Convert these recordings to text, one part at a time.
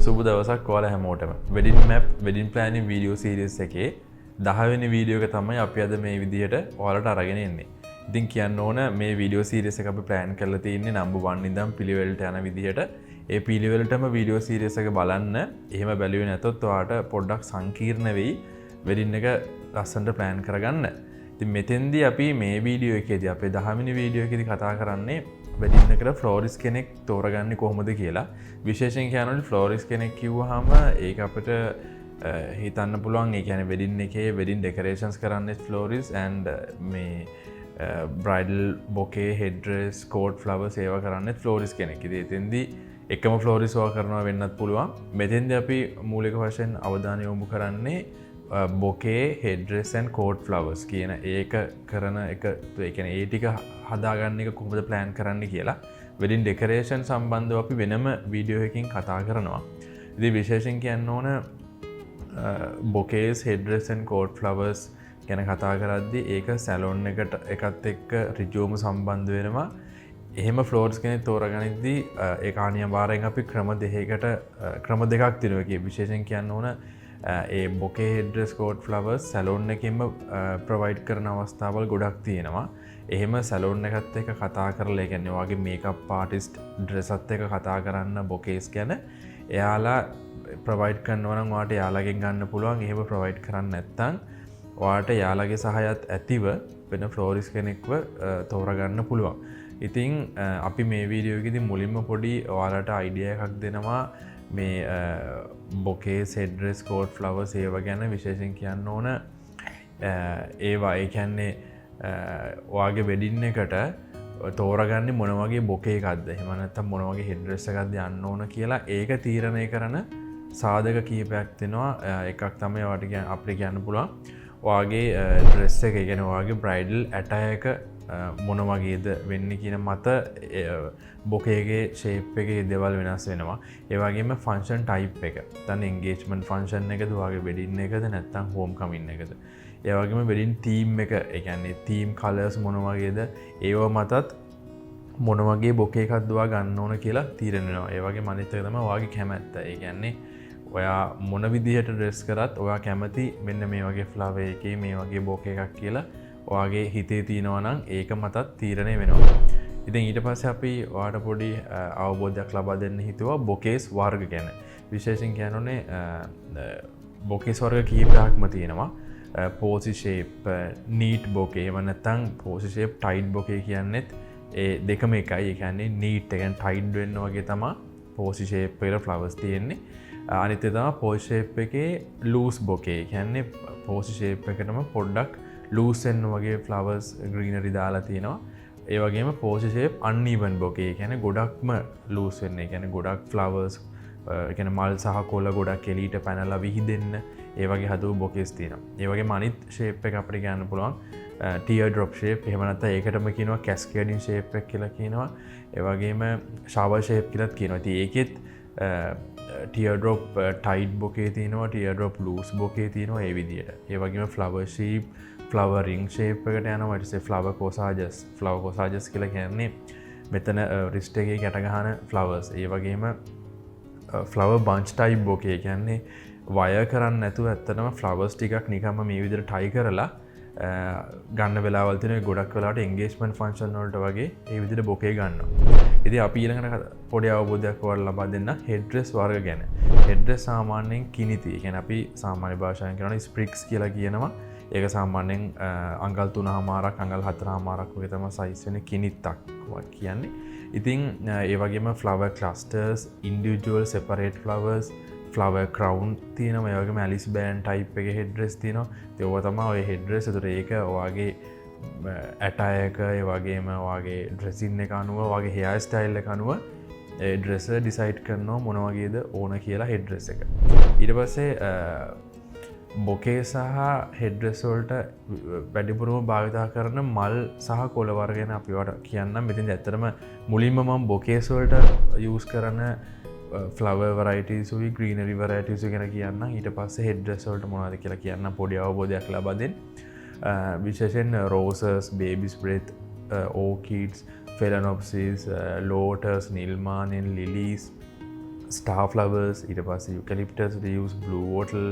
සුබ දවසක් ඔයාලා හැමෝටම. Wedding map wedding planning video series එකේ 10 වෙනි වීඩියෝ එක තමයි අපි අද මේ විදිහට ඔයාලට අරගෙන එන්නේ. ඉතින් කියන්න ඕන මේ වීඩියෝ සීරීස් එක අපි ප්ලෑන් කරලා තියෙන්නේ නම්බර් 1 ඉඳන් පිළිවෙලට යන විදිහට. ඒ පිළිවෙලටම වීඩියෝ සීරීස් එක බලන්න. එහෙම බැලුවේ නැතොත් ඔයාට පොඩ්ඩක් සංකීර්ණ වෙයි වෙඩින් එක ලස්සනට ප්ලෑන් කරගන්න. ඉතින් මෙතෙන්දී අපි මේ වීඩියෝ එකේදී අපේ 10 වෙනි වීඩියෝ එකේදී කතා කරන්නේ වෙඩින් එකට ෆ්ලෝරිස් කෙනෙක් තෝරගන්නේ කොහොමද කියලා. විශේෂයෙන් කියනවනේ ෆ්ලෝරිස් කෙනෙක් කිව්වහම ඒක අපිට හිතන්න පුළුවන් ඒ කියන්නේ වෙඩින් එකේ වෙඩින් ඩෙකරේෂන්ස් කරන්නේ ෆ්ලෝරිස් and මේ bridal bouquet head dress coat flowers ඒවා කරන්නේ ෆ්ලෝරිස් කෙනෙක්. ඉතින් එතෙන්දී එකම ෆ්ලෝරිස් වා කරනවා වෙන්නත් පුළුවන්. මෙතෙන්දී අපි මූලික වශයෙන් අවධානය යොමු කරන්නේ bouquet head dress and coat flowers කියන ඒක කරන එක ඒ කියන්නේ ඒ ටික හදාගන්න එක කොහොමද ප්ලෑන් කරන්න කියලා වෙඩින් ඩෙකරේෂන් සම්බන්ධව අපි වෙනම වීඩියෝ එකකින් කතා කරනවා. ඉතින් විශේෂයෙන් කියන්න ඕන bouquets head dress and coat flowers ගැන කතා කරද්දී ඒක සැලොන් එකත් එක්ක ඍජුවම සම්බන්ධ වෙනවා. එහෙම ෆ්ලෝර්ස් කෙනෙක් තෝරගනිද්දී ඒක අනිවාර්යෙන් අපි ක්‍රම දෙකක් තියෙනවා. විශේෂයෙන් කියන්න ඕන ඒ bouquet head dress coat flowers salon එකෙන්ම ප්‍රොවයිඩ් කරන අවස්ථාවල් ගොඩක් තියෙනවා. එහෙම සැලොන් එකත් එක්ක කතා කරලා ඒ කියන්නේ ඔයාගේ මේකප් ආටිස්ට් ඩ්‍රෙසත් එක්ක කතා කරන්න බොකේස් ගැන එයාලා ප්‍රොවයිඩ් කරනවා නම් ඔයාට එයාලගෙන් ගන්න පුළුවන්. එහෙම ප්‍රොවයිඩ් කරන්නේ නැත්නම් ඔයාට එයාලගේ සහයත් ඇතිව වෙන ෆ්ලෝරිස් කෙනෙක්ව තෝරගන්න පුළුවන්. ඉතින් අපි මේ වීඩියෝ එකේදී මුලින්ම පොඩි ඔයාලට අයිඩියා එකක් දෙනවා මේ බොකේස් හෙඩ් ඩ්‍රෙස් කෝට් ෆ්ලවර්ස් ඒවා ගැන විශේෂයෙන් කියන්න ඕන ඒවා ඒ කියන්නේ ඔයාගේ වෙඩින් එකට තෝරගන්නේ මොන වගේ බොකේ එකක්ද එහෙම නැත්නම් මොන වගේ හෙඩ් ඩ්‍රෙස් එකක්ද යන්න ඕන කියලා ඒක තීරණය කරන සාධක කීපයක් තියෙනවා. එකක් තමයි ඔයාට අපිට කියන්න පුළුවන් ඔයාගේ ඩ්‍රෙස් එක ඒ කියන්නේ ඔයාගේ බ්‍රයිඩල් ඇටයර් එක මොන වගේද වෙන්නේ කියන මත බොකේගේ ෂේප් එකේ දේවල් වෙනස් වෙනවා. ඒ වගේම ෆන්ක්ෂන් ටයිප් එක. දැන් එන්ගේජ්මන්ට් ෆන්ක්ෂන් එකද ඔයාගේ වෙඩින් එකද නැත්නම් හෝම් කමින් එකද. ඒ වගේම වෙඩින් තීම් එක ඒ කියන්නේ තීම් කලර්ස් මොන වගේද ඒව මතත් මොන වගේ බොකේ එකක්ද ඔයා ගන්න ඕන කියලා තීරණය වෙනවා. ඒ වගේම අනිත් එක තමයි ඔයාගේ කැමැත්ත. ඒ කියන්නේ ඔයා මොන විදිහට ඩ්‍රෙස් කරත් ඔයා කැමති මෙන්න මේ වගේ ෆ්ලවර් එකේ මේ වගේ බොකේ එකක් කියලා ඔයාගේ හිතේ තියෙනවා නම් ඒක මතත් තීරණය වෙනවා. ඉතින් ඊට පස්සේ අපි ඔයාට පොඩි අවබෝධයක් ලබා දෙන්න හිතුවා බොකේස් වර්ග ගැන. විශේෂයෙන් කියනෝනේ බොකේස් වර්ග කීපයක්ම තියෙනවා. පෝසි ෂේප්, නීට් බොකේ, එහෙම නැත්නම් පෝසි ෂේප්, ටයිට් බොකේ කියන්නේත් ඒ දෙකම එකයි. ඒ කියන්නේ නීට් එක කියන්නේ ටයිට් වෙන්න වගේ තමයි පෝසි ෂේප් එකේ ෆ්ලවර්ස් තියෙන්නේ. අනිත් එක තමයි පෝසි ෂේප් එකේ ලූස් බොකේ. ඒ කියන්නේ පෝසි ෂේප් එකටම පොඩ්ඩක් ලූස් වෙන්න වගේ ෆ්ලවර්ස් ග්‍රීනරි දාලා තියෙනවා. ඒ වගේම පෝසි ෂේප් අන්ඊවන් බොකේ. ඒ කියන්නේ ගොඩක්ම ලූස් වෙන්නේ. ඒ කියන්නේ ගොඩක් ෆ්ලවර්ස් ඒ කියන්නේ මල් සහ කොළ ගොඩක් එලීට පැනලා විහිදෙන්න ඒ වගේ හදපු බොකේස් තියෙනවා. ඒ වගේම අනිත් ෂේප් එක අපිට කියන්න පුළුවන් ටියර් ඩ්‍රොප් ෂේප්. එහෙම නැත්නම් ඒකටම කියනවා කැස්කේඩින් ෂේප් එක කියලා කියනවා. ඒ වගේම ෂවර් ෂේප් කියලාත් කියනවා. ඉතින් ඒකෙත් ටියර් ඩ්‍රොප් ටයිට් බොකේ තියෙනවා, ටියර් ඩ්‍රොප් ලූස් බොකේ තියෙනවා ඒ විදිහට. ඒ වගේම ෆ්ලවර් ෂේප්, ෆ්ලවර් රින් ෂේප් එකට යනවා. ඊට පස්සේ ෆ්ලවර් කොසාජස් කියලා කියන්නේ මෙතන රිස්ට් එකේ ගැට ගන්න ෆ්ලවර්ස්. ඒ වගේම ෆ්ලවර් බන්ච් ටයිප් බොකේ කියන්නේ වයර් කරන්න නැතුව ඇත්තටම ෆ්ලවර්ස් ටිකක් නිකම්ම මේ විදිහට ටයි කරලා ගන්න වෙලාවල් තියෙනවා. ගොඩක් වෙලාවට එන්ගේජ්මන්ට් ෆන්ක්ෂන් වලට වගේ ඒ විදිහට බොකේ ගන්නවා. ඉතින් අපි ඊළඟට පොඩි අවබෝධයක් ඔයාලට ලබා දෙන්න හෙඩ් ඩ්‍රෙස් වර්ග ගැන. හෙඩ් ඩ්‍රෙස් සාමාන්‍යයෙන් කිනිති. ඒ කියන්නේ අපි සාමාන්‍ය භාෂාවෙන් කියනවා ස්ප්‍රික්ස් කියලා කියනවා. ඒක සාමාන්‍යයෙන් අඟල් 3මාරක් අඟල් 4මාරක් වගේ තමයි සයිස් වෙන කිනිත්තක් කියන්නේ. ඉතින් ඒ වගේම flower clusters, individual separate flowers, flower crown තියෙනවා. ඒ වගේම ඇලිස් බෑන්ඩ් ටයිප් එකේ හෙඩ් ඩ්‍රෙස් තියෙනවා. ඒක තමයි ඔය හෙඩ් ඩ්‍රෙස්. ඒතර ඒක ඔයාගේ ඇටයර් එක ඒ වගේම ඔයාගේ ඩ්‍රෙසින් එක අනුව ඔයාගේ හෙයාර් ස්ටයිල් එක අනුව ඒ ඩ්‍රෙස් ඩිසයිඩ් කරනවා මොන වගේද ඕන කියලා හෙඩ් ඩ්‍රෙස් එක. ඊට පස්සේ බොකේ සහ හෙඩ් ඩ්‍රෙස් වලට වැඩිපුරම භාවිතා කරන මල් සහ කොළ වර්ග ගැන අපි ඔයාලට කියන්නම්. මෙතෙන් ඇත්තටම මුලින්ම මම බොකේස් වලට යූස් කරන ෆ්ලවර් වරයිටිස් උයි ග්‍රීනරි වරයිටිස් ගැන කියන්නම්. ඊට පස්සේ හෙඩ් ඩ්‍රෙස් වලට මොනවද කියලා කියන්නම් පොඩි අවබෝධයක් ලබා දෙන්න. විශේෂයෙන් roses, baby's breath, orchids, phalaenopsis, lotus, නිල්මානෙන්, ලිලීස්, ස්ටාර් ෆ්ලවර්ස් ඊට පස්සේ eucalyptus leaves blue wattle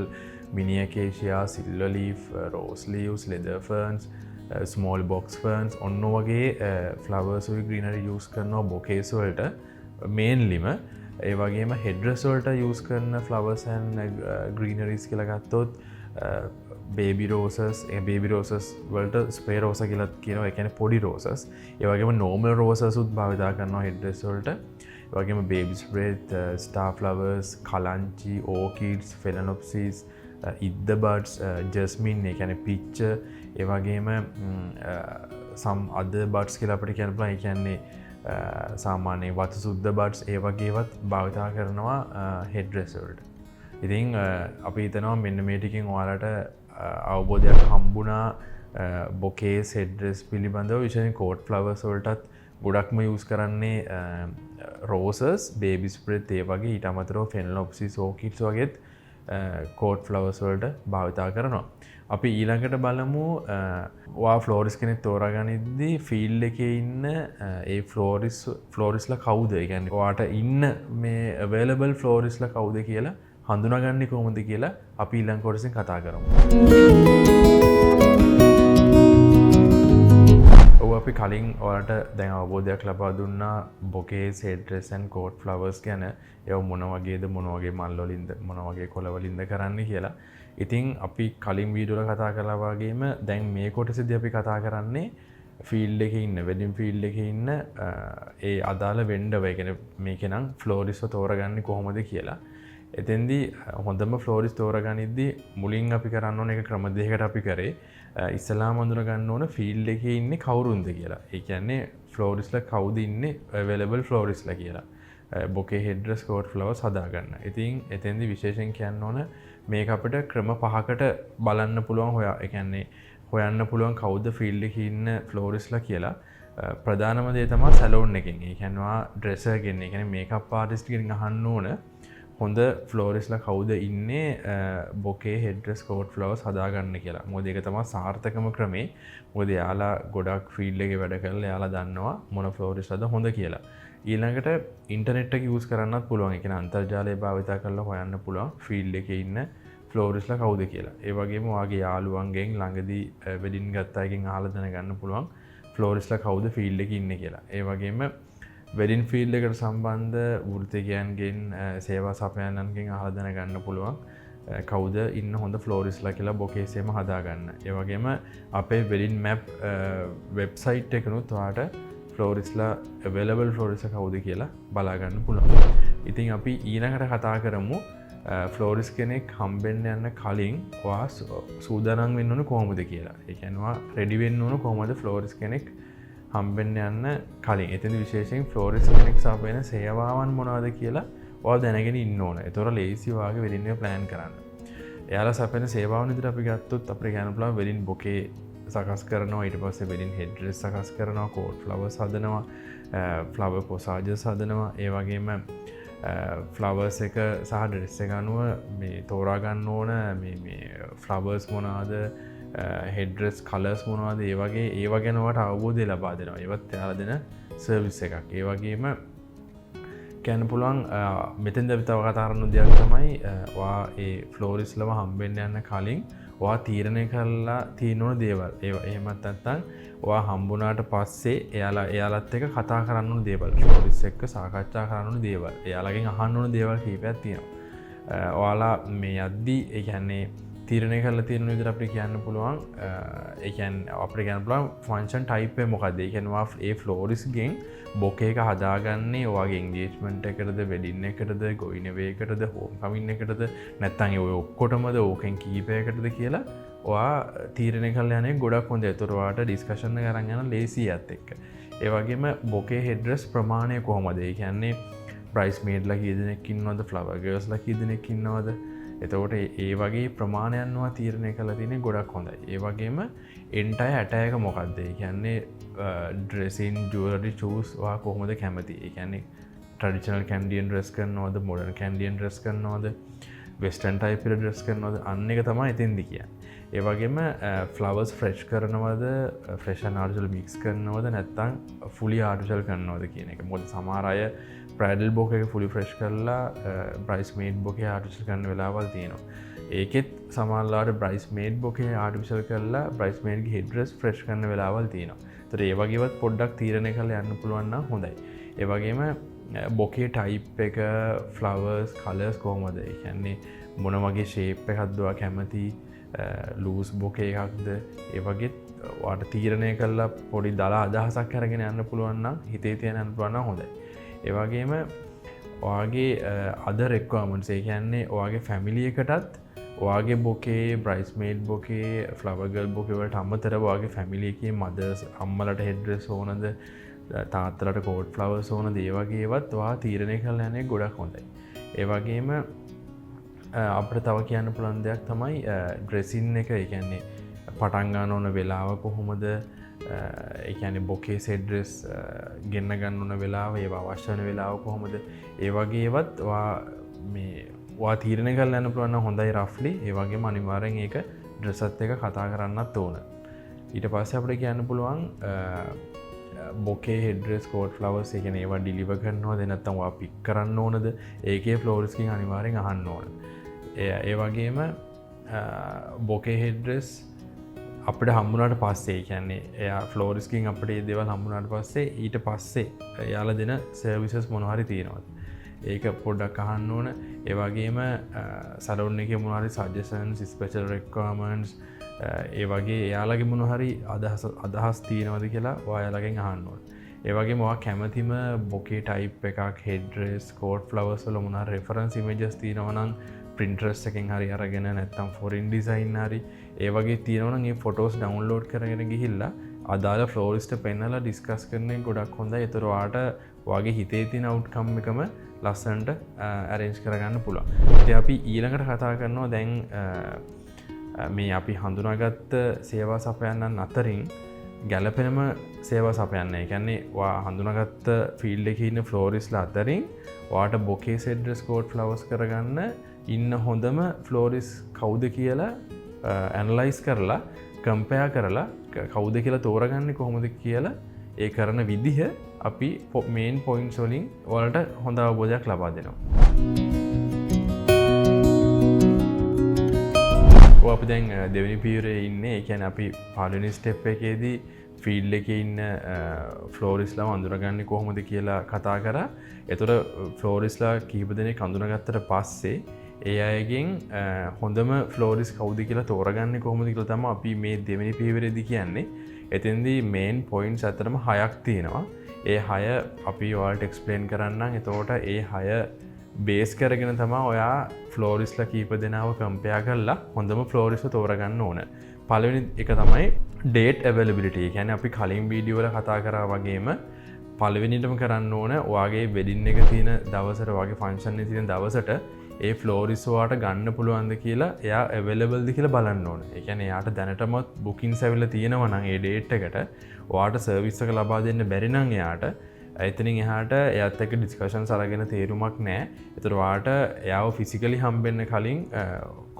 mini acacia silver leaf rose leaves leather ferns small box ferns ඔන්න වගේ ෆ්ලවර්ස් ග්‍රීනරි යූස් කරනවා බොකේස් වලට මේන්ලිම ඒ වගේම හෙඩ්රස් වලට යූස් කරන ෆ්ලවර්ස් ඇන් ග්‍රීනරිස් කියලා ගත්තොත් බේබි රෝසස් වලට ස්ප්‍රේ රෝස කියලත් කියනවා ඒ කියන්නේ පොඩි රෝසස් ඒ වගේම නෝමල් රෝසස් උත් භාවිතා කරනවා හෙඩ්රස් වලට ඒ වගේම baby breath star flowers kalanchoe orchids phalaenopsis ඉද්ද බඩ්ස් ජස්මින් ඒ කියන්නේ පිච්ච ඒ වගේම සම් අද බඩ්ස් කියලා අපිට කියන්න පුළුවන් ඒ කියන්නේ සාමාන්‍ය වතු සුද්ද බඩ්ස් ඒ වගේවත් භාවිතා කරනවා හෙඩ්රස් වලට. ඉතින් අපි හිතනවා මෙන්න මේ ටිකෙන් ඔයාලට අවබෝධයක් හම්බුණා බොකේස් හෙඩ්රස් පිළිබඳව විශේෂයෙන් කෝට් ෆ්ලවර්ස් වලටත් ගොඩක්ම යූස් කරන්නේ රෝසස් බේබි ස්ප්‍රේත් ඒ වගේ ඊට අමතරව ෆෙනලොප්සිස් ඕකිඩ්ස් වගේත් කෝට් ෆ්ලවර්ස් වලට භාවිතා කරනවා. අපි ඊළඟට බලමු වා ෆ්ලෝරිස් කෙනෙක් තෝරාගනිද්දී ෆීල්ඩ් එකේ ඉන්න ඒ ෆ්ලෝරිස්ලා කවුද? ඒ කියන්නේ ඔයාට ඉන්න මේ අවైలබල් ෆ්ලෝරිස්ලා කවුද කියලා හඳුනාගන්නේ කොහොමද කියලා අපි ඊළඟ කොටසෙන් කතා කරමු. අපි කලින් ඔයාලට දැන් අවබෝධයක් ලබා දුන්නා බොකේස් හෙඩ්රස් ඇන් කෝට් ෆ්ලවර්ස් ගැන. ඒව මොන වගේද මොන වගේ මල් වලින්ද මොන වගේ කොළ වලින්ද කරන්නේ කියලා. ඉතින් අපි කලින් වීඩියෝ වල කතා කළා වගේම දැන් මේ කොටසේදී අපි කතා කරන්නේ ෆීල්ඩ් එකේ ඉන්න වෙඩින් ෆීල්ඩ් එකේ ඉන්න ඒ අදාළ වෙන්ඩර් ඒ කියන්නේ මේකේ නම් ෆ්ලෝරිස්ව තෝරගන්නේ කොහොමද කියලා. එතෙන්දී හොඳම ෆ්ලෝරිස් තෝරගනිද්දී මුලින් අපි කරන්න ඕන එක ක්‍රම දෙකකට අපි කරේ. ඉස්සලාම හඳුනා ගන්න ඕන ෆීල්ඩ් එකේ ඉන්නේ කවුරුන්ද කියලා. ඒ කියන්නේ ෆ්ලෝරිස්ලා කවුද ඉන්නේ අවైలබල් ෆ්ලෝරිස්ලා කියලා. බොකේ හෙඩ්රස් කෝට් ෆ්ලවර්ස් හදාගන්න. ඉතින් එතෙන්දී විශේෂයෙන් කියන්න ඕන මේක අපිට ක්‍රම පහකට බලන්න පුළුවන් ඒ කියන්නේ හොයන්න පුළුවන් කවුද ෆීල්ඩ් එකේ ඉන්න ෆ්ලෝරිස්ලා කියලා. ප්‍රධානම දේ තමයි සැලෝන් එකෙන්. ඒ කියනවා ඩ්‍රෙසර් ගෙන්. ඒ කියන්නේ මේකප් ආටිස්ට් කෙනෙක්ගෙන් අහන්න ඕන හොඳ ෆ්ලෝරිස්ලා කවුද ඉන්නේ බොකේ හෙඩ්රස් කෝට් ෆ්ලවර්ස් හදාගන්න කියලා. මොකද ඒක තමයි සාර්ථකම ක්‍රමේ. මොකද යාලා ගොඩක් ෆීල්ඩ් එකේ වැඩ කරලා යාලා දන්නවා මොන ෆ්ලෝරිස්ලාද හොඳ කියලා. ඊළඟට ඉන්ටර්නෙට් එක යූස් කරන්නත් පුළුවන්. ඒ කියන්නේ අන්තර්ජාලය භාවිත කරලා හොයන්න පුළුවන් ෆීල්ඩ් එකේ ඉන්න ෆ්ලෝරිස්ලා කවුද කියලා. ඒ වගේම ඔයාගේ යාළුවන්ගෙන් ළඟදී වෙඩින් ගත්ත අයගෙන් අහලා දැනගන්න පුළුවන් ෆ්ලෝරිස්ලා කවුද ෆීල්ඩ් එකේ ඉන්නේ කියලා. ඒ වගේම වෙඩින් ෆීල්ඩ් එකට සම්බන්ධ වෘත්තිකයන්ගෙන් සේවා සපයන්නන්ගෙන් අහලා දැනගන්න පුළුවන් කවුද ඉන්න හොඳ ෆ්ලෝරිස්ලා කියලා බොකේසේම හදාගන්න. ඒ වගේම අපේ වෙඩින් මැප් වෙබ්සයිට් එකනුත් ඔයාලට ෆ්ලෝරිස්ලා අවైలබල් ෆ්ලෝරිස්ලා කවුද කියලා බලාගන්න පුළුවන්. ඉතින් අපි ඊළඟට කතා කරමු ෆ්ලෝරිස් කෙනෙක් හම්බෙන්න යන්න කලින් ඔයා සූදානම් වෙන්න ඕන කොහොමද කියලා. ඒ කියන්නේ රෙඩි වෙන්න ඕන කොහොමද ෆ්ලෝරිස් කෙනෙක් හම්බෙන්න යන්න කලින්. එතන විශේෂයෙන් ෆ්ලෝරිස් කෙනෙක් සපයන සේවාවන් මොනවද කියලා ඔයාලා දැනගෙන ඉන්න ඕන. ඒතොර ලේසි වාගේ වෙඩින් එක ප්ලෑන් කරන්න. එයාලා සපයන සේවාවන් විදිහට අපි ගත්තොත් අපිට කියන්න පුළුවන් වෙඩින් බොකේ සකස් කරනවා, ඊට පස්සේ වෙඩින් හෙඩ්රස් සකස් කරනවා, කෝට් ෆ්ලවර්ස් හදනවා, ෆ්ලවර් කොසාජස් හදනවා. ඒ වගේම ෆ්ලවර්ස් එක සහ ඩ්‍රෙස් එක අනුව මේ තෝරා ගන්න ඕන මේ ෆ්ලවර්ස් මොනවාද හෙඩ්‍රස් කලර්ස් මොනවාද ඒ වගේ ගැනවට අවබෝධය ලබා දෙනවා. ඒවත් එයාලා දෙන සර්විස් එකක්. ඒ වගේම කියන්න පුළුවන් මෙතෙන්ද අපි තව කතා කරන දෙයක් තමයි ඔයා ඒ ෆ්ලෝරිස්ලව හම්බෙන්න යන්න කලින් ඔයා තීරණය කරලා තියෙන ඕන දේවල්. එහෙමත් නැත්නම් ඔයා හම්බුණාට පස්සේ එයාලත් එක්ක කතා කරන්න ඕන දේවල්. ෆ්ලෝරිස් එක්ක සාකච්ඡා කරන්න ඕන දේවල්. එයාලගෙන් අහන්න ඕන දේවල් කීපයක් තියෙනවා. ඔයාලා මේ යද්දී ඒ කියන්නේ තීරණය කරලා තියෙන විදිහට අපිට කියන්න පුළුවන් ඒ කියන්නේ අපිට කියන්න පුළුවන් ෆන්ක්ෂන් ටයිප් එක මොකක්ද? ඒ කියන්නේ ඒ ෆ්ලෝරිස් ගෙන් බොකේ එක හදාගන්නේ ඔයාගේ එන්ගේජ්මන්ට් එකටද, වෙඩින් එකටද, ගෝයින් අවේ එකටද, හෝම් කමින් එකටද, නැත්නම් ඔය ඔක්කොටමද ඕකෙන් කීපයකටද කියලා ඔයා තීරණය කරලා යන්නේ ගොඩක් හොඳයි. ඒතර ඔයාට ඩිස්කෂන් එක අරන් යන ලේසියත් එක්ක. ඒ වගේම බොකේ හෙඩ්රස් ප්‍රමාණය කොහොමද? ඒ කියන්නේ බ්‍රයිස්මේඩ්ලා කී දෙනෙක් ඉන්නවද? ෆ්ලවර් ගර්ල්ස්ලා කී දෙනෙක් ඉන්නවද? එතකොට ඒ වගේ ප්‍රමාණයන්වා තීරණය කළ තියනෙ ගොඩක් හොඳයි. ඒ වගේම එන්ටය ඇටයක මොකක්ද? ඒ කියන්නේ ඩ්‍රෙසින් ජුවලරි චූස් වා කොහොමද කැමති? ඒ කියන්නේ ට්‍රැඩිෂනල් කැන්ඩියන් ඩ්‍රෙස් කරනවද, මොඩර්න් කැන්ඩියන් ඩ්‍රෙස් කරනවද, වෙස්ටර්න් ටයිප් එකේ ඩ්‍රෙස් කරනවද? අන්න එක තමයි එතෙන්දි කියන්නේ. ඒ වගේම ෆ්ලවර්ස් ෆ්‍රෙෂ් කරනවද, ෆ්‍රෙෂ් ඇන් ආර්ටිෆිෂල් මික්ස් කරනවද, නැත්නම් ෆුලි ආර්ටිෆිෂල් කරනවද කියන එක. මොකද සමහර අය බ්‍රයිඩල් බොක එක ෆුලි ෆ්‍රෙෂ් කරලා බ්‍රයිස් මේඩ් බොකේ ආටිෂල් කරන්න වෙලාවල් තියෙනවා. ඒකෙත් සමල්ලාට බ්‍රයිස් මේඩ් බොකේ ආටිවිශල් කරලා බ්‍රයිස් මේඩ් හෙඩ්‍රස් ෆ්‍රෙෂ් කරන්න වෙලාවල් තියෙනවා. තොර ඒ වගේවත් පොඩ්ඩක් තීරණය කළ යන්න පුළුවන්න හොඳයි. ඒවගේම බොකේ ටයිප් එක ෆ්ලවර්ස් කලර්ස් කොහොමද කියන්නේ මොන වගේ ශේප් එකක්දවා කැමති ලූස් බොකේ එකක්ද ඒවගේ වාට තීරණය කල්ලා පොඩි දලා අදහසක් කරගෙන යන්න පුළුවන්න හිතේ තියෙන යන්න පුළුවන්න හොඳයි. ඒවගේම ඔයාගේ අද රෙක්වාමන්සේ කියන්නේ ඔයාගේ ෆැමිලියකටත් ඔයාගේ බොකේ බ්‍රයිස්මේඩ් බොකේ ෆ්ලවර්ගල් බොකේවලට අම්මතර වගේ ෆැමිලියකේ මදස් අම්මලට හෙඩ්‍රෙස් ඕනද තාත්තලට කෝඩ් ෆ්ලවර් ඕන දේවගේවත් වා තීරණය කල යනේ ගොඩක් හොඳයි. ඒවගේම අපට තව කියන්න පුළන් දෙයක් තමයි ඩ්‍රෙසින් එක එකන්නේ පටන්ගාන ඕන වෙලාව කොහොමද එකන බොකේ සෙඩ්‍රෙස් ගෙන්න්න ගන්න ඕන වෙලාව ඒ අවශ්‍යන වෙලාව කොහොමද ඒවගේවත් වා තීරණය කල් යන්න පුළුවන්න හොඳයි රෆ්ලි ඒවගේ අනිවාරෙන් ඒක ඩ්‍රෙසත් එක කතා කරන්නත් ඕන. ඊට පස්ස අපට කියන්න පුළුවන් බොකේ හෙඩ්‍රෙස් කෝඩ් ෆ්ලවර්ස් එකන ඒවා ඩිලිව කරන්නවා දෙනත්තවා පික් කරන්න ඕනද ඒකේ ෆ්ලෝරිස්කින් අනිවාරෙන් අහන්න ඕන. ඒවගේම බොකේ හෙඩ්‍රෙස් අපට හම්බුණට පස්සේ කියන්නේ එයා ෆ්ලෝරිස්කින් අපට දෙවල් හම්බුණට පස්සේ ඊට පස්සේ යාල දෙන සර්විසස් මොනහරි තියෙනවත් ඒක පොඩ්ඩක් අහන්න ඕන. ඒවගේම සලොන්න එක මොනහරි සජසන් ස්පේෂල් රෙක්වාමන්ස් ඒ වගේ එයාලගේ මොනහරි අදහස් තියෙනවද කියලා ඔයාලගෙන් අහන්න ඕන. ඒවගේ මොවා කැමතිම බොකේ ටයිප් එකක් හෙඩ්‍රෙස් කෝඩ් ෆ්ලවර්ස් වල මොනා රෙෆරන්ස් ඉමේජස් තියෙනවනම් ප්‍රින්ටරස් එකෙන් හරි අරගෙන නැත්තම් ෆොරින් ඩිසයින් හරි ඒ වගේ තියෙනවනම් ඒ ෆොටෝස් ඩවුන්ලෝඩ් කරගෙන ගිහිල්ලා අදාළ ෆ්ලෝරිස්ට පෙන්නලා ඩිස්කස් කරන්නේ ගොඩක් හොඳයි. ඒතර ඔයාට ඔයාගේ හිතේ තියෙන අවුට්කම් එකම ලස්සනට ඇරේන්ජ් කරගන්න පුළුවන්. ඉතින් අපි ඊළඟට කතා කරනවා දැන් මේ අපි හඳුනාගත්ත සේවා සපයන්නන් අතරින් ගැලපෙනම සේවා සපයන්න එකන්නේ වා හඳුනගත්ත ෆිල්ඩ එක ඉන්න ෆ්ලෝරිස්ලා අතරින් වාට බොකේ සෙඩ්‍රස් කෝඩ් ෆ්ලවස් කරගන්න ඉන්න හොඳම ෆ්ලෝරිස් කවුද කියලා ඇනලයිස් කරලා කම්පයා කරලා කවුද කියලා තෝරගන්න කොහොමද කියලා ඒ කරන විදිහ අපි මේන් පොයින්ට්ස් වලින් වලට හොඳ අවබෝධයක් ලබා දෙනවා. අපි දැන් දෙවනි පියවරේ ඉන්නේ. ඒ කියන්නේ අපි පළවෙනි ස්ටෙප් එකේදී ෆීල්ඩ් එකේ ඉන්න ෆ්ලෝරිස්ලා අඳුරගන්නේ කොහොමද කියලා කතා කරා. ඒතර ෆ්ලෝරිස්ලා කීප දෙනෙක් අඳුනගත්තට පස්සේ ඒ අයගෙන් හොඳම ෆ්ලෝරිස් කවුද කියලා තෝරගන්නේ කොහොමද කියලා තමයි අපි මේ දෙවෙනි පියවරේදී කියන්නේ. එතෙන්දී මේන් පොයින්ට්ස් අතරම 6ක් තියෙනවා. ඒ 6 අපි ඔයාලට එක්ස්ප්ලেইন කරන්නම්. එතකොට ඒ 6 බේස් කරගෙන තමා ඔයා ෆ්ලෝරිස්ලා කීප දෙනාව කම්පයා කරලා හොඳම ෆ්ලෝරිස්ව තෝරගන්න ඕන. පළවෙනි එක තමයි ඩේට් අවයිලබිලිටි. ඒ කියන්නේ අපි කලින් වීඩියෝ වල කතා කරා වගේම පළවෙනිටම කරන්න ඕන ඔයාගේ වෙඩින් එක තියෙන දවසට වගේ ෆන්ක්ෂන් එකේ තියෙන දවසට ඒ ෆ්ලෝරිස් ඔයාට ගන්න පුළුවන්ද කියලා එයා අවයිලබල්ද කියලා බලන්න ඕන. ඒ කියන්නේ එයාට දැනටමත් බුකින්ස් ඇවිල්ලා තියෙනවා නම් ඒ ඩේට් එකට ඔයාට සර්විස් එක ලබා දෙන්න බැරි නම් එයාට එතනින් එහාට එයත් එක ඩිස්කෂන් සරගෙන තේරුමක් නෑ. ඒතර වාට එයාව ෆිසිකලි හම්බෙන්න කලින්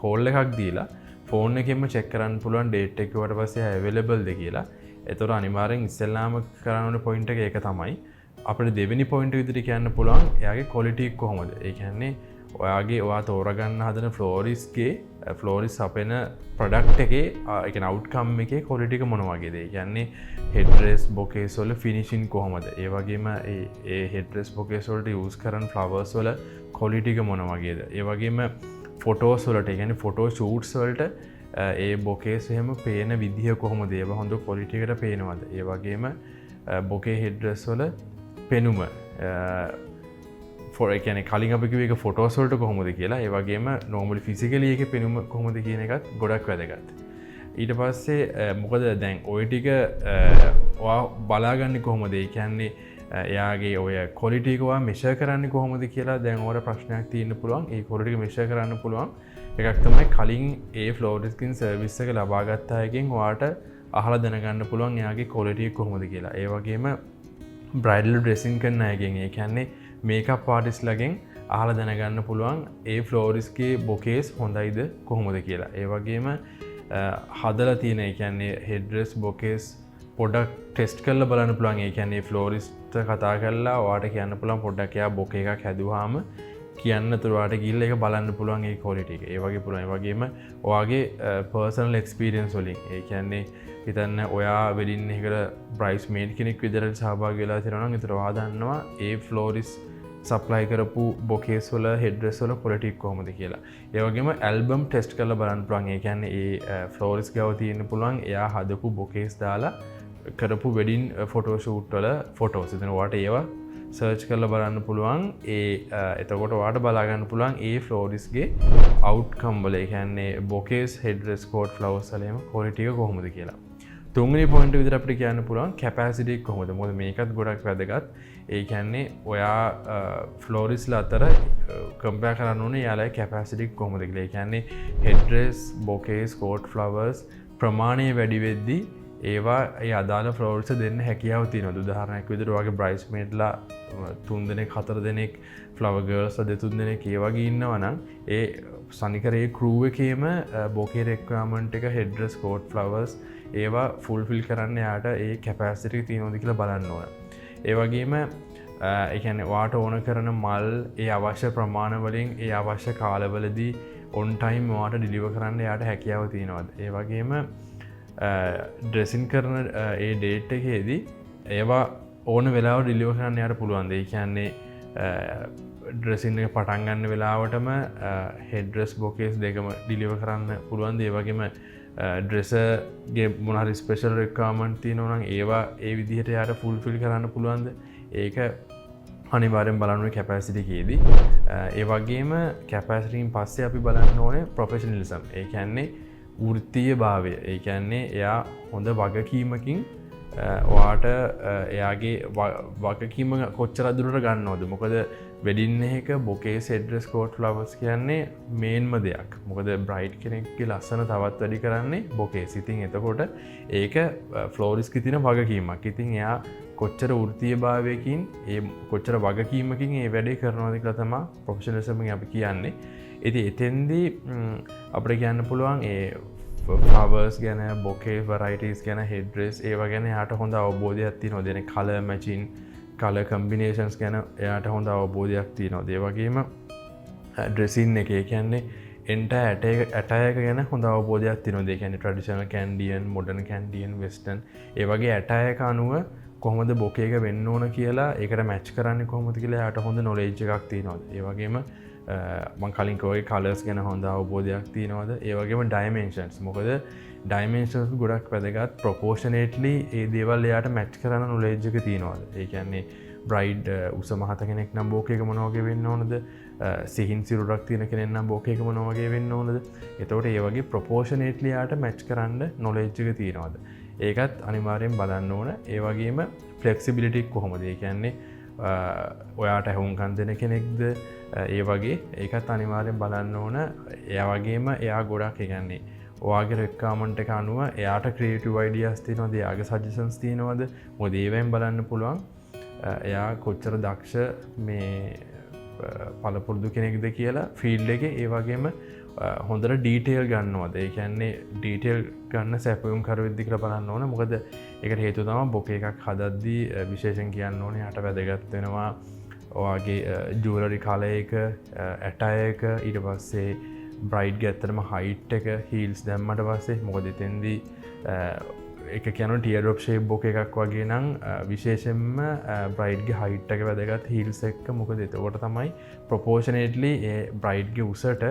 කෝල් එකක් දීලා ෆෝන් එකෙන්ම චෙක් කරන්න පුළුවන් ඩේට් එක වට පස්සේ අවයිලබල්ද කියලා. ඒතර අනිවාර්යෙන් ඉස්සෙල්ලාම කරන්න ඕන පොයින්ට් එක ඒක තමයි. අපිට දෙවෙනි පොයින්ට් විදිහට කියන්න පුළුවන් එයාගේ ක්වොලිටි කොහොමද. ඒ කියන්නේ ඔයා තෝරගන්න හදන ෆ්ලෝරිස්ගේ ෆ්ලෝරිස් අපෙන ප්‍රඩක්් එකේ එක අවට්කම් එකේ කොලිටික මොනවගේද. කියන්නේ හෙඩ්‍රෙස් බොකේස් වල ෆිනිශින් කොහොමද. ඒවගේම ඒ හෙඩ්‍රෙස් බොකේස්වලට යස් කරන් ෆ්ලවර්ස් වල කොලිටික මොනවගේද. ඒවගේම ෆොටෝස් වලට ගැන ෆොටෝ ෂූට්ස් වලට ඒ බොකේස් එහෙම පේන විදිහ කොහොමද. ඒව හොඳ කොලිටිකට පේනවද. ඒවගේම බොකේ හෙඩ්‍රෙස් වල පෙනුම ොන කලින් අපික ෆොටෝසල්ට කොහොමද කියලා. ඒවගේම නෝමලි ෆිසිකලිය එක පෙනුම කොහොමද කියන එකත් ගොඩක් වැදගත්. ඊට පස්සේ මොකද දැන් ඔය ටික බලාගන්න කොහොමද. ඒ කියන්නේ එයාගේ ඔය කොලිටිකවා මිෂ කරන්න කොහොමද කියලා දැන් ඕට ප්‍රශ්නයක් තියන්න පුළුවන්. ඒ කොලිටික මිෂ කරන්න පුළුවන් එකක් තමයි කලින් ඒ ෆ්ලෝරිස්කින් සර්විස්ස එක ලබාගත්තායකින් වාට අහල දැනගන්න පුළුවන් එයාගේ කොලිටිය කොහොමද කියලා. ඒවගේම බ්‍රයිඩල් ඩ්‍රෙසින් කරන්න අයගෙන් ඒ කියන්නේ මේකප් පාටිස්ලගෙන් අහල දැනගන්න පුළුවන් ඒ ෆ්ලෝරිස්ගේ බොකේස් හොඳයිද කොහොමද කියලා. ඒ වගේම හදල තියෙන කියන්නේ හෙඩ්‍රෙස් බොකේස් පොඩක් ටෙස්ට් කල්ල බලන්න පුළන් ඒ කියන්නේ ෆ්ලෝරිස්ට කතා කරලා වාට කියන්න පුළන් පොඩ්ඩක් එයා බොක එකක් හැදවාම කියන්න තුරවාට ගිල්ල එක බලන්න පුළුවන් ඒ කොලිට එක ඒ වගේ පුළුවන් වගේම ඔයාගේ පර්සනල් එක්ස්පීරියන්ස් වලින් ඒ කියන්නේ හිතන්න ඔයා වෙඩින් එකට බ්‍රයිස් මේඩ් කෙනෙක් විදිහට සහභාගී වෙලා තියෙනවා නම් ඒතර ඔයා දන්නවා ඒ ෆ්ලෝරිස් සප්ලයි කරපු බොකේස් වල හෙඩ්රස් වල ක්වොලිටි කොහොමද කියලා. ඒ වගේම ඇල්බම් ටෙස්ට් කරලා බලන්න පුළුවන්. ඒ කියන්නේ ඒ ෆ්ලෝරිස් ගාව තියෙන්න පුළුවන් එයා හදපු බොකේස් දාලා කරපු වෙඩින් ෆොටෝ ෂූට් වල ෆොටෝස්. එතන ඔයාට ඒවා සර්ච් කරලා බලන්න පුළුවන්. එතකොට ඔයාට බලා ගන්න පුළුවන් ඒ ෆ්ලෝරිස්ගේ අවුට්කම් වල ඒ කියන්නේ බොකේස් හෙඩ්රස් කෝඩ් ෆ්ලවර්ස් වලේම ක්වොලිටි එක කොහොමද කියලා. තුන්වෙනි පොයින්ට් විදිහට අපිට කියන්න පුළුවන් කැපැසිටි එක කොහොමද. මොකද මේකත් ගොඩක් වැදගත්. ඒ කියන්නේ ඔයා ෆ්ලෝරිස්ලා අතර කම්පෙයාර් කරන්න ඕනේ යාලගේ කැපැසිටි කොහොමද කියලා. ඒ කියන්නේ හෙඩ්රස්, බොකේස්, කෝඩ් ෆ්ලවර්ස් ප්‍රමාණය වැඩි වෙද්දී ඒවා ඒ අදාළ ෆ්ලෝරිස් දෙන්න හැකියාව තියෙනවා. උදාහරණයක් විදිහට ඔයාගේ බ්‍රයිස්මේඩ්ලා 3 දෙනෙක් 4 දෙනෙක් ෆ්ලවර් ගර්ල්ස්ලා 2 දෙනෙක් ඒ වගේ ඉන්නවා නම් ඒ සනිකරේ ක්‍රූ එකේම බොකේ රික්වයර්මන්ට් එක හෙඩ්රස්, කෝඩ් ෆ්ලවර්ස් ඒවා ෆුල්ෆිල් කරන්න යාට ඒ කැපැසිටි එක තියෙනවද කියලා බලන්න ඕන. ඒ වගේම ඒ කියන්නේ වාට ඕන කරන මල් ඒ අවශ්‍ය ප්‍රමාණ වලින් ඒ අවශ්‍ය කාලවලදී ඔන් ටයිම් වාට ඩිලිවර් කරන්න යාට හැකියාව තියෙනවද. ඒ වගේම ඩ්‍රෙසින් කරන ඒ ඩේට් එකේදී ඒවා ඕන වෙලාවට ඩිලිවර් කරන්න යාට පුළුවන්ද. ඒ කියන්නේ ඩ්‍රෙසින් එක පටන් ගන්න වෙලාවටම හෙඩ්රස් බොකේස් දෙකම ඩිලිවර් කරන්න පුළුවන්ද. ඒ වගේම ඩ්‍රෙසගේ මොනහරි ස්පෙෂල් රික්වයර්මන්ට් තියෙනවා නම් ඒවා ඒ විදිහට යාට ෆුල්ෆිල් කරන්න පුළුවන්ද. ඒක අනිවාර්යෙන් බලන්න ඕනේ කැපැසිටි එකේදී. ඒ වගේම කැපැසිටියෙන් පස්සේ අපි බලන්න ඕනේ ප්‍රොෆෙෂනලිසම්. ඒ කියන්නේ වෘත්තීය භාවය. ඒ කියන්නේ එයා හොඳ වගකීමකින් ඔයාට එයාගේ වගකීම කොච්චර දුරට ගන්නවද. මොකද වෙඩින් එක බොකේස්, හෙඩ්රස්, කෝඩ් ෆ්ලවර්ස් කියන්නේ මේන්ම දෙයක්. මොකද බ්‍රයිඩ් කෙනෙක්ගේ ලස්සන තවත් වැඩි කරන්නේ බොකේස්. ඉතින් එතකොට ඒක ෆ්ලෝරිස්ගේ තියෙන වගකීමක්. ඉතින් එයා කොච්චර වෘත්තීය භාවයකින් ඒ කොච්චර වගකීමකින් ඒ වැඩේ කරනවද කියලා තමයි ප්‍රොෆෙෂනලිසම් එක අපි කියන්නේ. ඉතින් එතෙන්දී අපිට කියන්න පුළුවන් ඒ ෆ්ලවර්ස් ගැන, බොකේ වරයිටිස් ගැන, හෙඩ්රස් ඒවා ගැන යාට හොඳ අවබෝධයක් තියෙනවා. දෙන කලර් මැචින්, කලර් කම්බිනේෂන්ස් ගැන එයාට හොඳ අවබෝධයක් තියෙනවා. ඒ වගේම ඩ්‍රෙසින් එක ඒ කියන්නේ ඇටයක ගැන හොඳ අවබෝධයක් තියෙනවා. ඒ කියන්නේ traditional Kandyan, modern Kandyan, western ඒ වගේ ඇටයක අනුව කොහොමද බොකේ එක වෙන්න ඕන කියලා ඒකට මැච් කරන්නේ කොහොමද කියලා යාට හොඳ නොලෙජ් එකක් තියෙනවා. ඒ වගේම මං කලින් කිව්වා කලර්ස් ගැන හොඳ අවබෝධයක් තියෙනවද. ඒ වගේම ඩයිමෙන්ෂන්ස්. මොකද ඩයිමෙන්ෂන්ස් ගොඩක් වැදගත්. ප්‍රොපෝෂනේට්ලි ඒ දේවල් එයාට මැච් කරන්න නොලෙජ් එක තියෙනවද. ඒ කියන්නේ බ්‍රයිඩ් උස මහත කෙනෙක් නම් බොකේ එක මොන වගේ වෙන්න ඕනද. සිහින් සිරුරක් තියෙන කෙනෙක් නම් බොකේ එක මොන වගේ වෙන්න ඕනද. එතකොට ඒ වගේ ප්‍රොපෝෂනේට්ලි එයාට මැච් කරන්න නොලෙජ් එක තියෙනවද. ඒකත් අනිවාර්යෙන් බලන්න ඕන. ඒ වගේම ෆ්ලෙක්සිබිලිටි කොහොමද. ඒ කියන්නේ ඔයාට ඇහුම්කන් දෙන කෙනෙක්ද ඒ වගේ ඒකත් අනිවාර්යෙන් බලන්න ඕන. එයා වගේම එයා ගොඩක් කියන්නේ ඔයාගේ රික්වයර්මන්ට් එක අනුව එයාට ක්‍රියේටිව් අයිඩියාස් තියෙනවද, එයාගේ සජෙෂන්ස් තියෙනවද. මොකද ඒවෙන් බලන්න පුළුවන් එයා කොච්චර දක්ෂ මේ පළපුරුදු කෙනෙක්ද කියලා ෆීල්ඩ් එකේ. ඒ වගේම හොඳට ඩීටේල් ගන්නවද. ඒ කියන්නේ ඩීටේල් ගන්න සැපයුම් කරුවෙක්ද කියලා බලන්න ඕන. මොකද ඒකට හේතුව තමයි බොකේ එකක් හදද්දී විශේෂයෙන් කියන්න ඕනේ යට වැදගත් වෙනවා ඔයාගේ ජුවලරි කලර් එක, ඇටයක, ඊට පස්සේ බ්‍රයිඩ්ගේ ඇත්තටම හයිට් එක, හීල්ස් දැම්මට පස්සේ. මොකද එතෙන්දී එක කියන ටියර් ඩ්‍රොප් ෂේප් බොකේ එකක් වගේ නම් විශේෂයෙන්ම බ්‍රයිඩ්ගේ හයිට් එක වැදගත් හීල්ස් එක්ක. මොකද එතකොට තමයි ප්‍රොපෝෂනේට්ලි ඒ බ්‍රයිඩ්ගේ උසට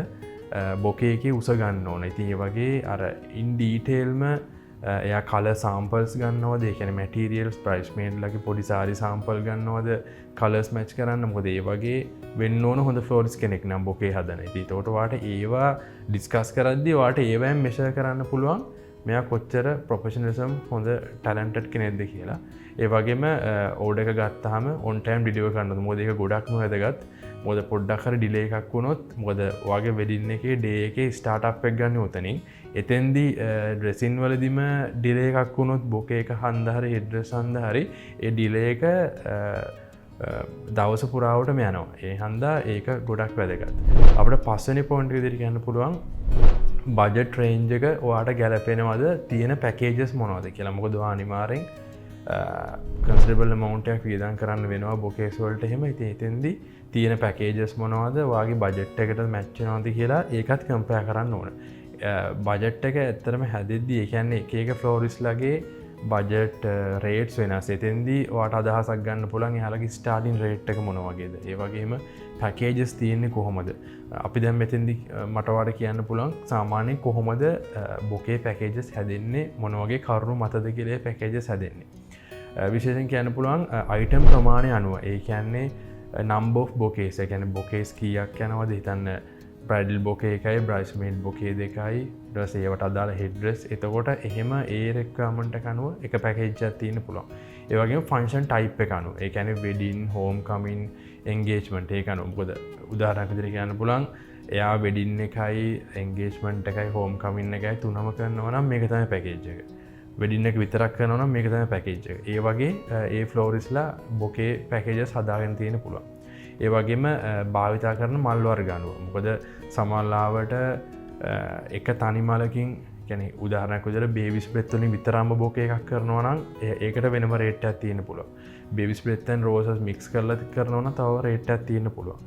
බොකේ එකේ උස ගන්න ඕන. ඉතින් ඒ වගේ අර ඉන් ඩීටේල්ම එයා කලර් සාම්පල්ස් ගන්නවද. ඒ කියන්නේ මැටීරියල්ස් බ්‍රයිඩ්ස්මේඩ්ලාගේ පොඩි සාරි සාම්පල් ගන්නවද කලර්ස් මැච් කරන්න. මොකද ඒ වගේ වෙන්න ඕන හොඳ ෆ්ලෝරිස් කෙනෙක් නම් බොකේ හදන. ඉතින් ඒකට වාට ඒවා ඩිස්කස් කරද්දී වාට ඒවෙන් මෙෂර් කරන්න පුළුවන් මෙයා කොච්චර ප්‍රොෆෙෂනලිසම් හොඳ ටැලන්ටඩ් කෙනෙක්ද කියලා. ඒ වගේම ඕඩර් එක ගත්තාම ඔන් ටයිම් ඩිලිවර් කරනවද. මොකද ඒක ගොඩක්ම වැදගත්. මොකද පොඩ්ඩක් හරි ඩිලේ එකක් වුණොත් මොකද ඔයාගේ වෙඩින් එකේ ඩේ එකේ ස්ටාර්ට් එක ගන්න උතනින් එතෙන්දී ඩ්‍රෙසින් වලදීම ඩිලේ එකක් වුණොත් බොකේ එක හන්ද හරි හෙඩ්රස් හන්ද හරි ඒ ඩිලේ එක දවස පුරාවටම යනවා. ඒ හන්දා ඒක ගොඩක් වැදගත්. අපිට පස්වෙනි පොයින්ට් එක විදිහට කියන්න පුළුවන් බජට් රේන්ජ් එක ඔයාට ගැලපෙනවද, තියෙන පැකේජස් මොනවද කියලා. මොකද ඔයා අනිවාර්යෙන් කන්සිඩරබල් amountයක් වියදම් කරන්න වෙනවා බොකේස් වලට. එහෙම ඉතින් එතෙන්දී තියෙන පැකේජස් මොනවද, වාගේ බජට් එකට මැච් වෙනවද කියලා ඒකත් කම්පෙයාර් කරන්න ඕන. බජට් එක ඇත්තටම හැදෙද්දී ඒ කියන්නේ එක එක ෆ්ලෝරිස්ලාගේ බජට් රේට්ස් වෙනස්. එතෙන්දී ඔයාට අදහසක් ගන්න පුළුවන් එයාලගේ ස්ටාර්ටින් රේට් එක මොන වගේද. ඒ වගේම පැකේජස් තියෙන්නේ කොහොමද. අපි දැන් මෙතෙන්දී මට ඔයාලට කියන්න පුළුවන් සාමාන්‍යයෙන් කොහොමද බොකේ පැකේජස් හැදෙන්නේ, මොන වගේ කරුණු මතද කියලා පැකේජස් හැදෙන්නේ. විශේෂයෙන් කියන්න පුළුවන් අයිටම් ප්‍රමාණය අනුව. ඒ කියන්නේ number of bouquets. ඒ කියන්නේ බොකේස් කීයක් යනවද හිතන්න. බ්‍රයිඩල් බොකේ එකයි, බ්‍රයිස්මේඩ් බොකේ දෙකයි, ඊට පස්සේ ඒවට අදාළ හෙඩ් ඩ්‍රෙස්. එතකොට එහෙම ඒ රික්වයර්මන්ට් එක අනුව එක පැකේජ් එකක් තියෙන්න පුළුවන්. ඒ වගේම ෆන්ක්ෂන් ටයිප් එක අනුව. ඒ කියන්නේ වෙඩින්, හෝම් කමින්, එන්ගේජ්මන්ට් ඒක අනුව. මොකද උදාහරණයක් විදිහට කියන්න පුළුවන් එයා වෙඩින් එකයි, එන්ගේජ්මන්ට් එකයි, හෝම් කමින් එකයි තුනම කරනවා නම් මේක තමයි පැකේජ් එක. වෙඩින් එක විතරක් කරනවා නම් මේක තමයි පැකේජ් එක. ඒ වගේ ඒ ෆ්ලෝරිස්ලා බොකේ පැකේජස් හදාගෙන තියෙන්න පුළුවන්. ඒ වගේම භාවිතා කරන මල් වර්ග අනුව. මොකද සමහරවිට එක තනි මලකින් කියන්නේ උදාහරණයක් විදිහට බේබි ස්ප්‍රෙත් වලින් විතරම බොකේ එකක් කරනවා නම් ඒකට වෙනම රේට් එකක් තියෙන්න පුළුවන්. බේබි ස්ප්‍රෙත් and රෝසස් මික්ස් කරලා කරනවා නම් තව රේට් එකක් තියෙන්න පුළුවන්.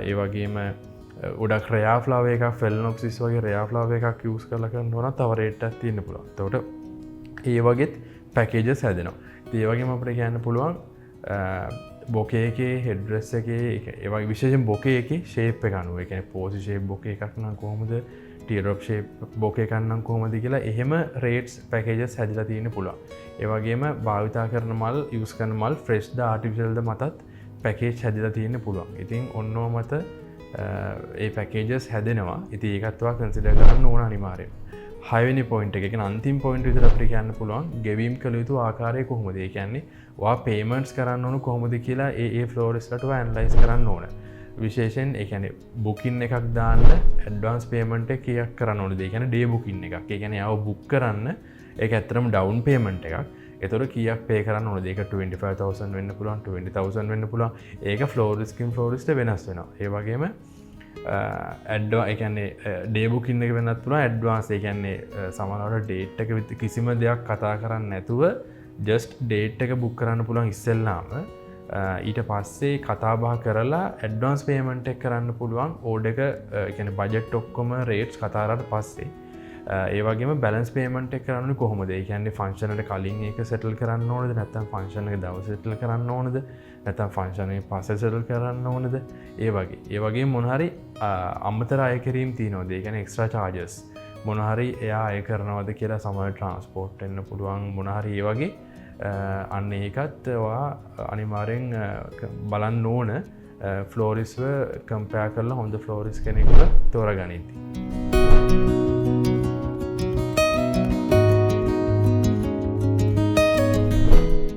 ඒ වගේම ගොඩක් රෙයා ෆ්ලවර් එකක්, ෆෙලනොප්සිස් වගේ රෙයා ෆ්ලවර් එකක් යූස් කරලා කරනවා නම් තව රේට් එකක් තියෙන්න පුළුවන්. එතකොට ඒ වගේත් පැකේජස් හැදෙනවා. ඒ වගේම අපිට කියන්න පුළුවන් බොකේ එකේ හෙඩ්රෙස් එකේ ඒවගේ විශේෂයෙන් බොකේ එකේ ෂේප් එක අනුව. ඒ කියන්නේ පෝසි ෂේප් බොකේ එකක් නම් කොහොමද, ටියර්ඩ්‍රොප් ෂේප් බොකේ එකක් නම් කොහොමද කියලා එහෙම රේට්ස් පැකේජස් හැදිලා තියෙන්න පුළුවන්. ඒ වගේම භාවිතා කරන මල්, යූස් කරන මල් ෆ්‍රෙෂ්ද ආටිෆිෂල්ද මතත් පැකේජ් හැදිලා තියෙන්න පුළුවන්. ඉතින් ඔන්නෝ මත ඒ පැකේජස් හැදෙනවා. ඉතින් ඒකත් ඔයා කන්සිඩර් කරන්න ඕන අනිවාර්යයෙන්. 6 වෙනි පොයින්ට් එක, ඒ කියන්නේ අන්තිම පොයින්ට් විතර අපිට කියන්න පුළුවන් ගෙවීම් කළ යුතු ආකාරය කොහොමද. ඒ කියන්නේ ඔයා පේමන්ට්ස් කරන්න ඕන කොහොමද කියලා ඒ ෆ්ලෝරිස්ලාට ඔයා ඇනලයිස් කරන්න ඕන. විශේෂයෙන් ඒ කියන්නේ බුකින් එකක් දාන්න ඇඩ්වාන්ස් පේමන්ට් එක කීයක් කරන්න ඕනද. ඒ කියන්නේ ඩේ බුකින් එකක්. ඒ කියන්නේ ආව බුක් කරන්න ඒක ඇත්තටම ඩවුන් පේමන්ට් එකක්. ඒතකොට කීයක් පේ කරන්න ඕනද. ඒක 25000 වෙන්න පුළුවන්, 20000 වෙන්න පුළුවන්. ඒක ෆ්ලෝරිස්කින් ෆ්ලෝරිස්ට වෙනස් වෙනවා. ඒ වගේම ඇඩ්වා එකන්නේ ඩේබුකින්න එක වෙනත් පුළ ඇඩ්වාන්ස්. එකන්නේ සමනවට ඩේට් එක විත් කිසිම දෙයක් කතා කරන්න නැතුව ජස්ට් ඩේට් එක බුක් කරන්න පුළුවන් ඉස්සෙල්ලාම. ඊට පස්සේ කතාබා කරලා ඇඩ්වාන්ස් පේමන්ට් එක කරන්න පුළුවන් ඕඩ එක එකන බජට් ඔක්කොම රේට්ස් කතාරට පස්සේ. ඒ වගේම බැලන්ස් පේමන්ට් එක කරන්න කොහොමද. ඒ කියන්නේ ෆන්ක්ෂනට කලින් ඒක සෙටල් කරන්න ඕනද, නැත්නම් ෆන්ක්ෂන් එක දවස් සෙටල් කරන්න ඕනද, නැත්නම් ෆන්ක්ෂන් එක පස්සේ සෙටල් කරන්න ඕනද. ඒ වගේ මොන හරි අමතර අය කිරීම් තියෙනවද. ඒ කියන්නේ එක්ස්ට්‍රා චාර්ජස් මොන හරි එයා අය කරනවද කියලා. සමහර ට්‍රාන්ස්පෝර්ට් වෙන්න පුළුවන් මොන හරි. ඒ වගේ අන්න ඒකත් ඔයා අනිවාර්යෙන් බලන්න ඕන ෆ්ලෝරිස්ව කම්පෙයාර් කරලා හොඳ ෆ්ලෝරිස් කෙනෙකුට තෝරගනිද්දී.